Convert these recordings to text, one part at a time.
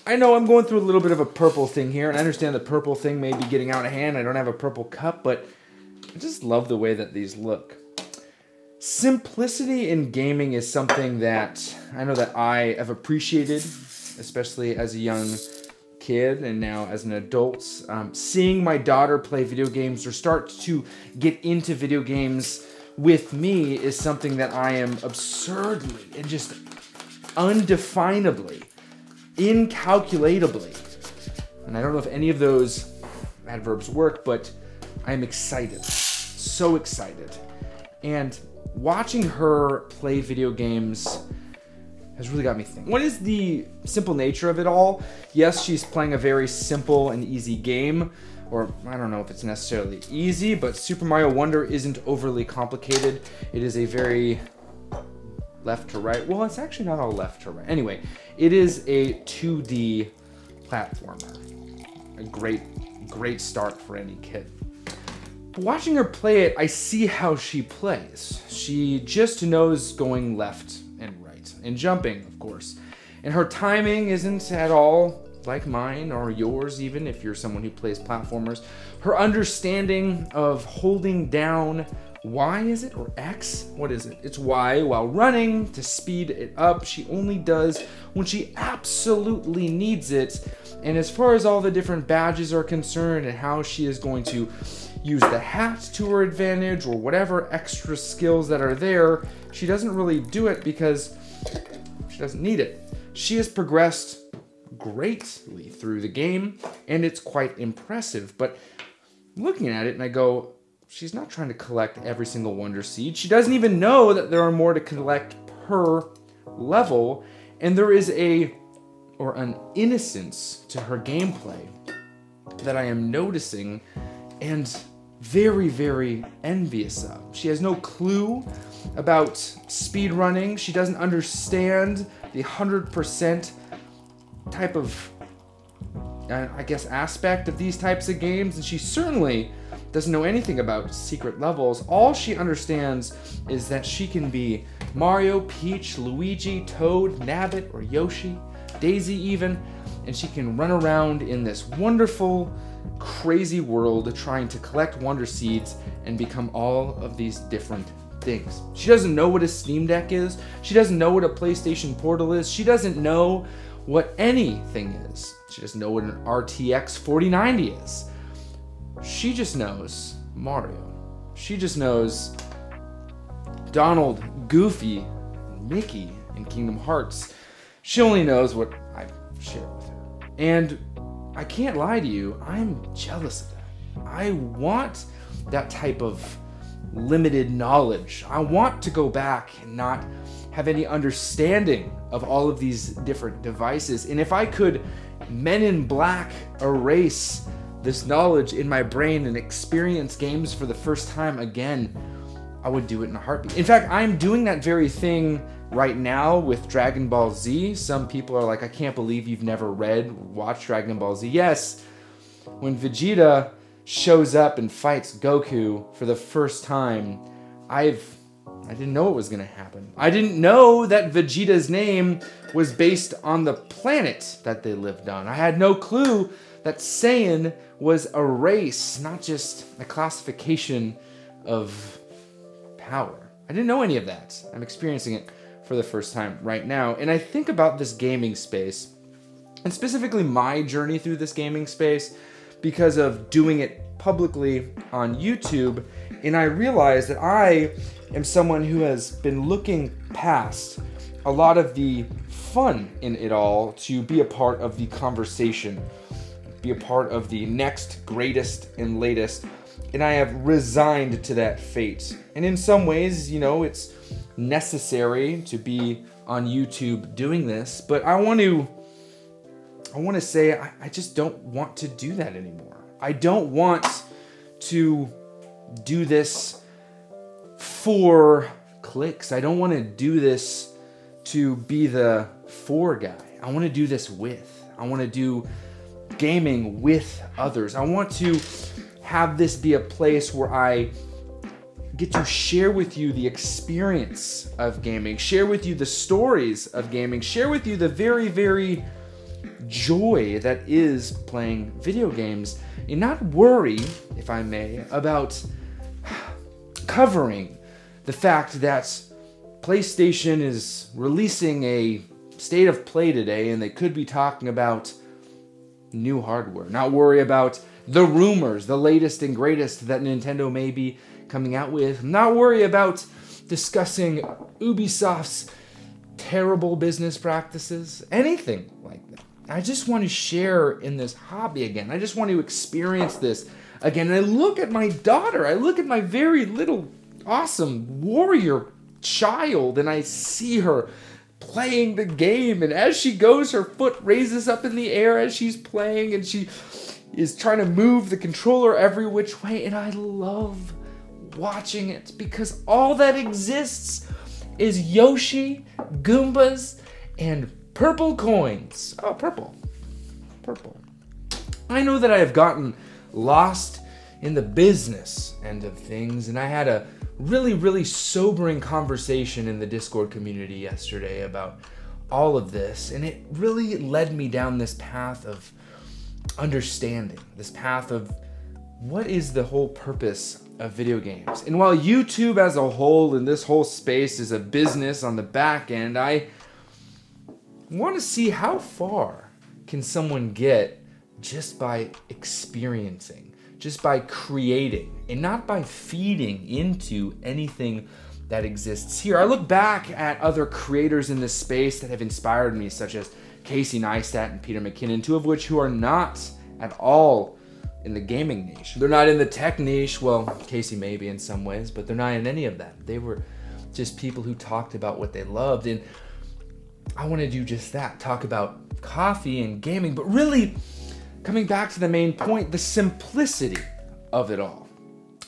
I know I'm going through a little bit of a purple thing here, and I understand the purple thing may be getting out of hand. I don't have a purple cup, but I just love the way that these look. Simplicity in gaming is something that I know that I have appreciated, especially as a young kid and now as an adult. Seeing my daughter play video games or start to get into video games with me is something that I am absurdly and just undefinably, incalculatably, and I don't know if any of those adverbs work, but I'm excited, so excited. And watching her play video games has really got me thinking. What is the simple nature of it all? Yes, she's playing a very simple and easy game, or I don't know if it's necessarily easy, but Super Mario Wonder isn't overly complicated. It is a very left to right. Well, it's actually not all left to right. Anyway, it is a 2D platformer. A great start for any kid. But watching her play it, I see how she plays. She just knows going left and right, and jumping, of course. And her timing isn't at all like mine or yours, even if you're someone who plays platformers. Her understanding of holding down Y, is it, or X? What is it? It's Y while running to speed it up. She only does when she absolutely needs it. And as far as all the different badges are concerned and how she is going to use the hat to her advantage or whatever extra skills that are there, she doesn't really do it because she doesn't need it. She has progressed greatly through the game, and it's quite impressive. But looking at it, and I go, she's not trying to collect every single Wonder Seed. She doesn't even know that there are more to collect per level, and there is an innocence to her gameplay that I am noticing and very, very envious of. She has no clue about speedrunning. She doesn't understand the 100% type of, I guess, aspect of these types of games, and she certainly doesn't know anything about secret levels. All she understands is that she can be Mario, Peach, Luigi, Toad, Nabbit, or Yoshi, Daisy even, and she can run around in this wonderful, crazy world trying to collect Wonder Seeds and become all of these different things. She doesn't know what a Steam Deck is. She doesn't know what a PlayStation Portal is. She doesn't know what anything is. She doesn't know what an RTX 4090 is. She just knows Mario. She just knows Donald, Goofy, Mickey in Kingdom Hearts. She only knows what I've shared with her. And I can't lie to you, I'm jealous of that. I want that type of limited knowledge. I want to go back and not have any understanding of all of these different devices. And if I could Men in Black erase this knowledge in my brain and experience games for the first time again, I would do it in a heartbeat. In fact, I'm doing that very thing right now with Dragon Ball Z. Some people are like, I can't believe you've never watched Dragon Ball Z. Yes, when Vegeta shows up and fights Goku for the first time, I didn't know it was gonna happen. I didn't know that Vegeta's name was based on the planet that they lived on. I had no clue that Saiyan was a race, not just a classification of power. I didn't know any of that. I'm experiencing it for the first time right now. And I think about this gaming space, and specifically my journey through this gaming space, because of doing it publicly on YouTube, and I realize that I am someone who has been looking past a lot of the fun in it all to be a part of the conversation, be a part of the next greatest and latest, and I have resigned to that fate. And in some ways, you know, it's necessary to be on YouTube doing this, but I want to say I just don't want to do that anymore. I don't want to do this for clicks. I don't want to do this to be the for guy. I want to do this with. I want to do gaming with others. I want to have this be a place where I get to share with you the experience of gaming, share with you the stories of gaming, share with you the very, very joy that is playing video games and not worry, if I may, about covering the fact that PlayStation is releasing a state of play today and they could be talking about new hardware. Not worry about the rumors, the latest and greatest that Nintendo may be coming out with. Not worry about discussing Ubisoft's terrible business practices, anything like that. I just want to share in this hobby again. I just want to experience this again. And I look at my daughter, I look at my very little awesome warrior child, and I see her playing the game, and as she goes, her foot raises up in the air as she's playing, and she is trying to move the controller every which way, and I love watching it because all that exists is Yoshi, Goombas, and purple coins. Oh, purple. I know that I have gotten lost in the business end of things, and I had a really sobering conversation in the Discord community yesterday about all of this, and it really led me down this path of understanding, this path of what is the whole purpose of video games. And while YouTube as a whole and this whole space is a business on the back end, I want to see how far can someone get just by experiencing, just by creating, and not by feeding into anything that exists here. I look back at other creators in this space that have inspired me, such as Casey Neistat and Peter McKinnon, two of which who are not at all in the gaming niche. They're not in the tech niche. Well, Casey maybe in some ways, but they're not in any of that. They were just people who talked about what they loved, and I want to do just that, talk about coffee and gaming, but really coming back to the main point, the simplicity of it all.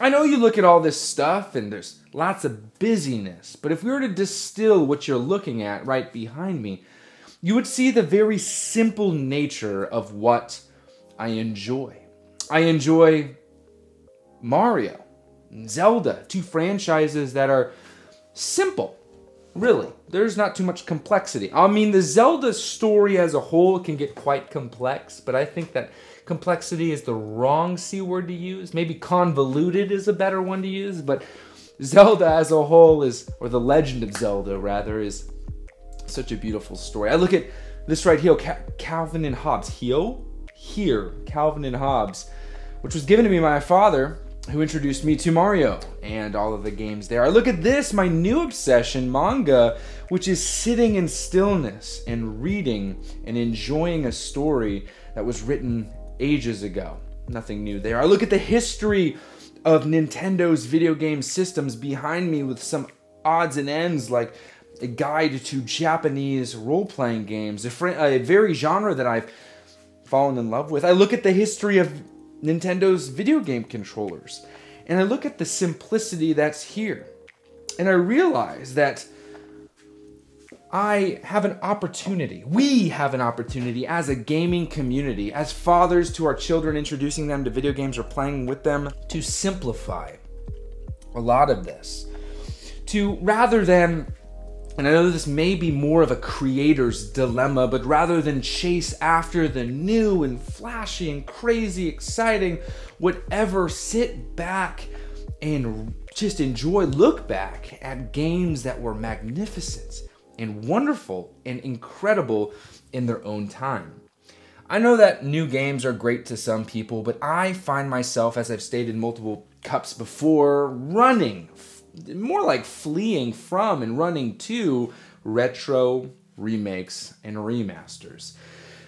I know you look at all this stuff and there's lots of busyness, but if we were to distill what you're looking at right behind me, you would see the very simple nature of what I enjoy. I enjoy Mario and Zelda, two franchises that are simple. Really, there's not too much complexity. I mean, the Zelda story as a whole can get quite complex, but I think that complexity is the wrong C word to use. Maybe convoluted is a better one to use, but Zelda as a whole is, or the Legend of Zelda rather, is such a beautiful story. I look at this right here, Calvin and Hobbes. Calvin and Hobbes, which was given to me by my father, who introduced me to Mario and all of the games there. I look at this, my new obsession, manga, which is sitting in stillness and reading and enjoying a story that was written ages ago. Nothing new there. I look at the history of Nintendo's video game systems behind me with some odds and ends, like a guide to Japanese role-playing games, a very genre that I've fallen in love with. I look at the history of Nintendo's video game controllers, and I look at the simplicity that's here, and I realize that I have an opportunity, we have an opportunity as a gaming community, as fathers to our children, introducing them to video games or playing with them, to simplify a lot of this, to rather than, and I know this may be more of a creator's dilemma, but rather than chase after the new and flashy and crazy, exciting, whatever, sit back and just enjoy, look back at games that were magnificent and wonderful and incredible in their own time. I know that new games are great to some people, but I find myself, as I've stated multiple cups before, running, more like fleeing from and running to retro remakes and remasters.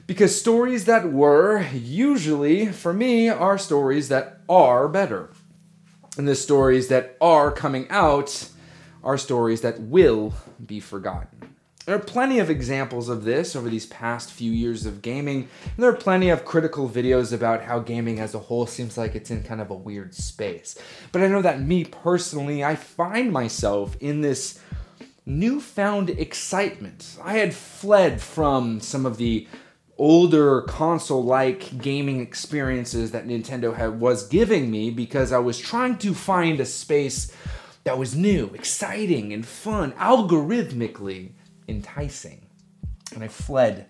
Because stories that were, usually, for me, are stories that are better. And the stories that are coming out are stories that will be forgotten. There are plenty of examples of this over these past few years of gaming, and there are plenty of critical videos about how gaming as a whole seems like it's in kind of a weird space. But I know that me personally, I find myself in this newfound excitement. I had fled from some of the older console-like gaming experiences that Nintendo was giving me because I was trying to find a space that was new, exciting, and fun, algorithmically enticing. And I fled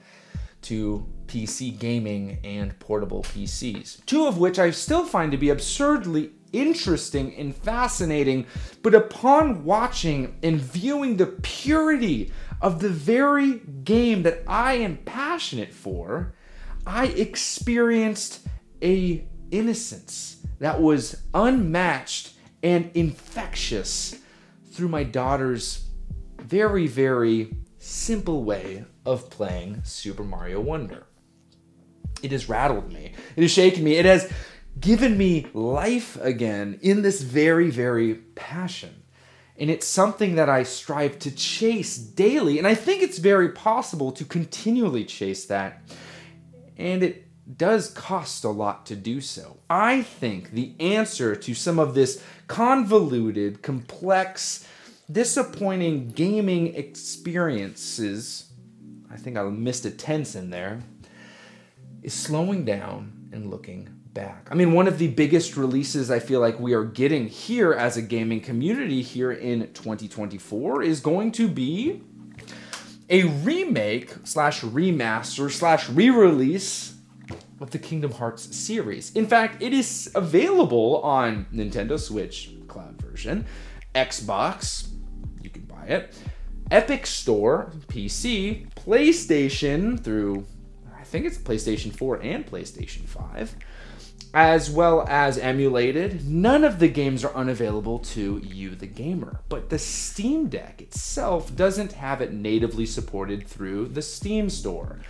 to PC gaming and portable PCs, two of which I still find to be absurdly interesting and fascinating, but upon watching and viewing the purity of the very game that I am passionate for, I experienced a innocence that was unmatched and infectious through my daughter's very, very simple way of playing Super Mario Wonder. It has rattled me. It has shaken me. It has given me life again in this very, very passion. And it's something that I strive to chase daily. And I think it's very possible to continually chase that. And it does cost a lot to do so. I think the answer to some of this convoluted, complex, disappointing gaming experiences, I think I missed a tense in there, is slowing down and looking back. I mean, one of the biggest releases I feel like we are getting here as a gaming community here in 2024 is going to be a remake slash remaster slash re-release of the Kingdom Hearts series. In fact, it is available on Nintendo Switch cloud version, Xbox, you can buy it, Epic Store, PC, PlayStation through, I think it's PlayStation 4 and PlayStation 5, as well as emulated. None of the games are unavailable to you, the gamer, but the Steam Deck itself doesn't have it natively supported through the Steam Store.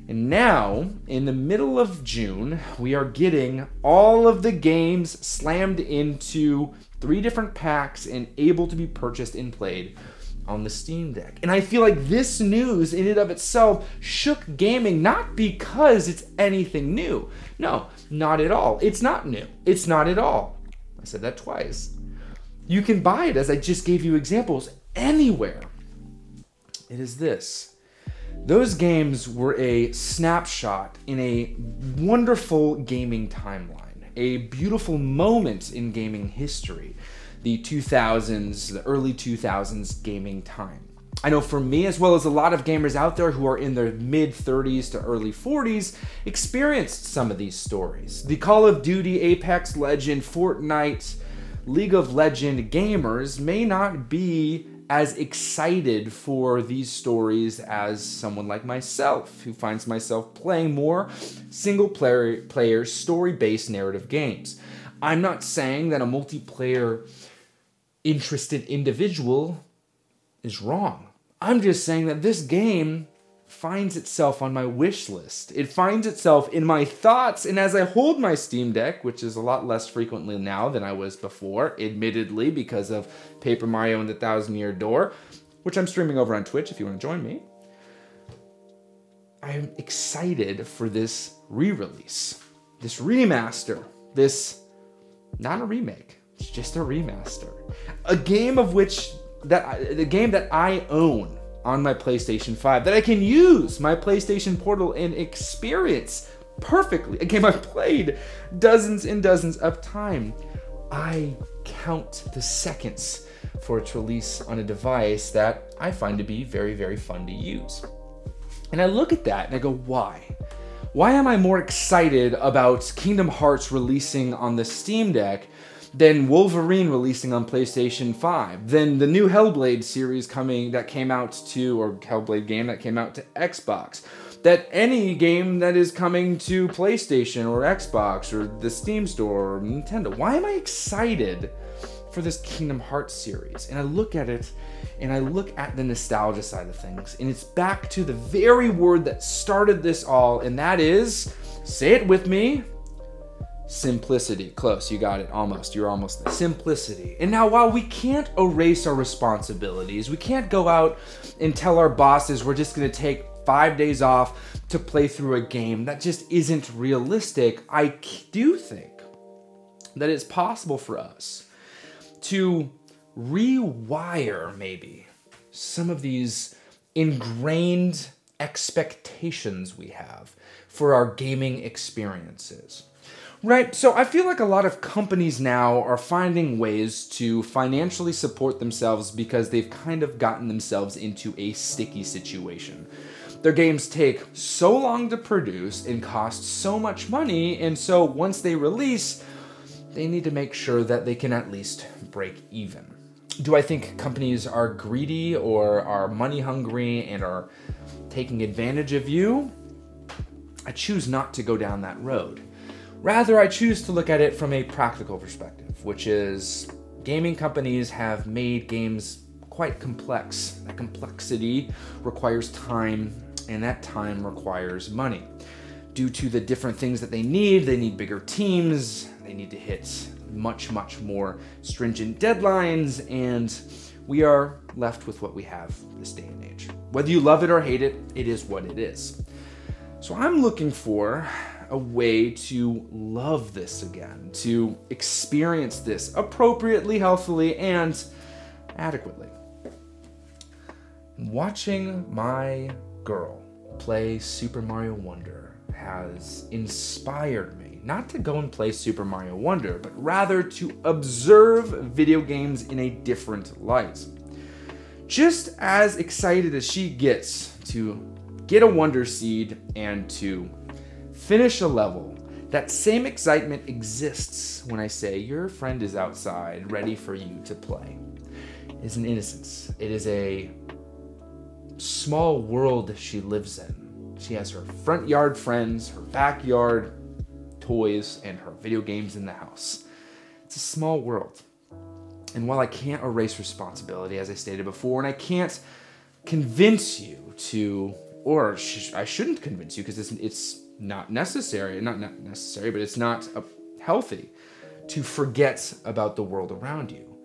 And now, in the middle of June, we are getting all of the games slammed into 3 different packs and able to be purchased and played on the Steam Deck. And I feel like this news in and of itself shook gaming, not because it's anything new. No, not at all. It's not new. It's not at all. I said that twice. You can buy it, as I just gave you examples, anywhere. It is this. Those games were a snapshot in a wonderful gaming timeline, a beautiful moment in gaming history, the 2000s, the early 2000s gaming time. I know for me, as well as a lot of gamers out there who are in their mid-30s to early 40s, experienced some of these stories. The Call of Duty, Apex Legends, Fortnite, League of Legends gamers may not be as excited for these stories as someone like myself, who finds myself playing more single-player, story-based narrative games. I'm not saying that a multiplayer interested individual is wrong. I'm just saying that this game finds itself on my wish list. It finds itself in my thoughts, and as I hold my Steam Deck, which is a lot less frequently now than I was before, admittedly because of Paper Mario and the Thousand Year Door, which I'm streaming over on Twitch if you want to join me, I am excited for this re-release, this remaster, this, not a remake, it's just a remaster. A game of which, the game that I own on my PlayStation 5, that I can use my PlayStation Portal and experience perfectly. A game I've played dozens and dozens of times. I count the seconds for its release on a device that I find to be very, very fun to use. And I look at that and I go, why? Why am I more excited about Kingdom Hearts releasing on the Steam Deck than Wolverine releasing on PlayStation 5, then the new Hellblade series that came out to, or Hellblade game that came out to Xbox, that any game that is coming to PlayStation or Xbox or the Steam Store or Nintendo? Why am I excited for this Kingdom Hearts series? And I look at it, and I look at the nostalgia side of things, and it's back to the very word that started this all, and that is, say it with me, simplicity. Close, you got it, almost. You're almost there. Simplicity. And now, while we can't erase our responsibilities, we can't go out and tell our bosses we're just going to take 5 days off to play through a game. That just isn't realistic. I do think that it's possible for us to rewire maybe some of these ingrained expectations we have for our gaming experiences. Right, so I feel like a lot of companies now are finding ways to financially support themselves because they've kind of gotten themselves into a sticky situation. Their games take so long to produce and cost so much money, and so once they release, they need to make sure that they can at least break even. Do I think companies are greedy or are money hungry and are taking advantage of you? I choose not to go down that road. Rather, I choose to look at it from a practical perspective, which is gaming companies have made games quite complex. That complexity requires time, and that time requires money. Due to the different things that they need bigger teams, they need to hit much more stringent deadlines, and we are left with what we have this day and age. Whether you love it or hate it, it is what it is. So I'm looking for a way to love this again, to experience this appropriately, healthily, and adequately. Watching my girl play Super Mario Wonder has inspired me not to go and play Super Mario Wonder, but rather to observe video games in a different light. Just as excited as she gets to get a Wonder Seed and to finish a level, that same excitement exists when I say your friend is outside ready for you to play. It is an innocence. It is a small world she lives in. She has her front yard friends, her backyard toys, and her video games in the house. It's a small world. And while I can't erase responsibility, as I stated before, and I can't convince you to, or I shouldn't convince you because it's not necessary, not necessary, but it's not healthy to forget about the world around you.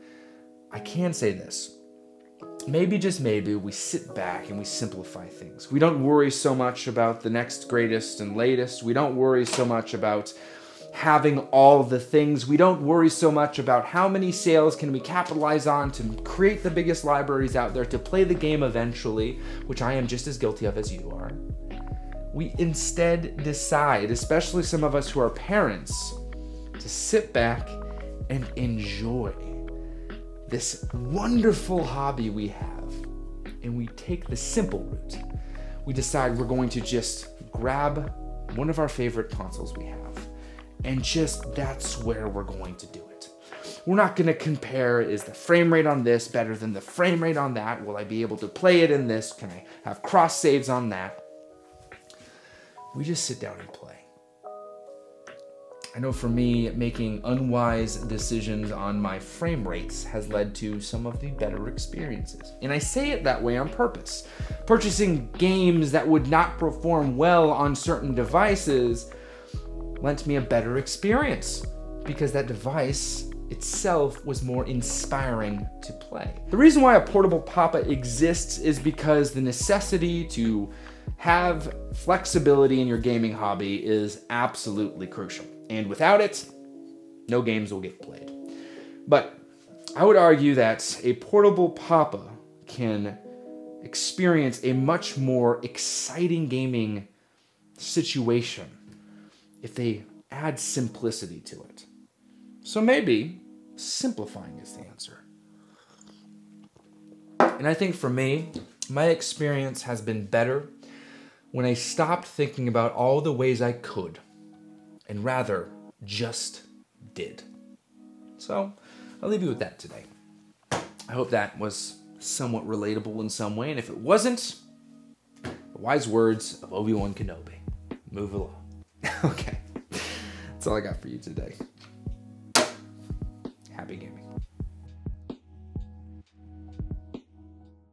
I can say this. Maybe, just maybe, we sit back and we simplify things. We don't worry so much about the next greatest and latest. We don't worry so much about having all the things. We don't worry so much about how many sales can we capitalize on to create the biggest libraries out there to play the game eventually, which I am just as guilty of as you are. We instead decide, especially some of us who are parents, to sit back and enjoy this wonderful hobby we have, and we take the simple route. We decide we're going to just grab one of our favorite consoles we have, and just that's where we're going to do it. We're not going to compare, is the frame rate on this better than the frame rate on that? Will I be able to play it in this? Can I have cross saves on that? We just sit down and play. I know for me, making unwise decisions on my frame rates has led to some of the better experiences. And I say it that way on purpose. Purchasing games that would not perform well on certain devices lent me a better experience because that device itself was more inspiring to play. The reason why a portable Papa exists is because the necessity to have flexibility in your gaming hobby is absolutely crucial. And without it, no games will get played. But I would argue that a portable Papa can experience a much more exciting gaming situation if they add simplicity to it. So maybe simplifying is the answer. And I think for me, my experience has been better when I stopped thinking about all the ways I could and rather just did. So I'll leave you with that today. I hope that was somewhat relatable in some way, and if it wasn't, the wise words of Obi-Wan Kenobi. Move along. Okay, that's all I got for you today. Happy gaming.